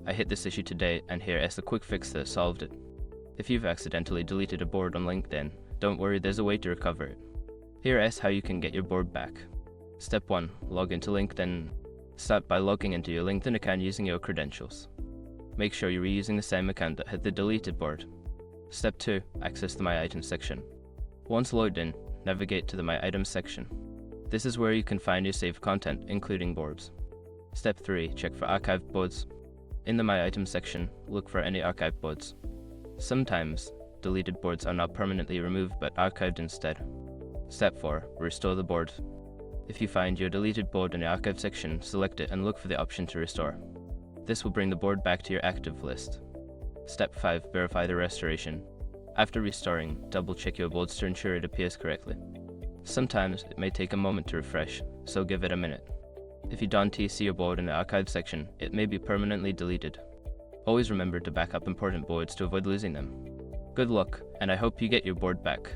I hit this issue today, and here is a quick fix that solved it. If you've accidentally deleted a board on LinkedIn, don't worry, there's a way to recover it. Here is how you can get your board back. Step 1. Log into LinkedIn. Start by logging into your LinkedIn account using your credentials. Make sure you're reusing the same account that had the deleted board. Step 2. Access the My Items section. Once logged in, navigate to the My Items section. This is where you can find your saved content, including boards. Step 3. Check for archived boards. In the My Items section, look for any archived boards. Sometimes, deleted boards are not permanently removed but archived instead. Step 4. Restore the board. If you find your deleted board in the archive section, select it and look for the option to restore. This will bring the board back to your active list. Step 5. Verify the restoration. After restoring, double-check your boards to ensure it appears correctly. Sometimes it may take a moment to refresh, so give it a minute. If you don't see your board in the archive section, it may be permanently deleted. Always remember to back up important boards to avoid losing them. Good luck, and I hope you get your board back.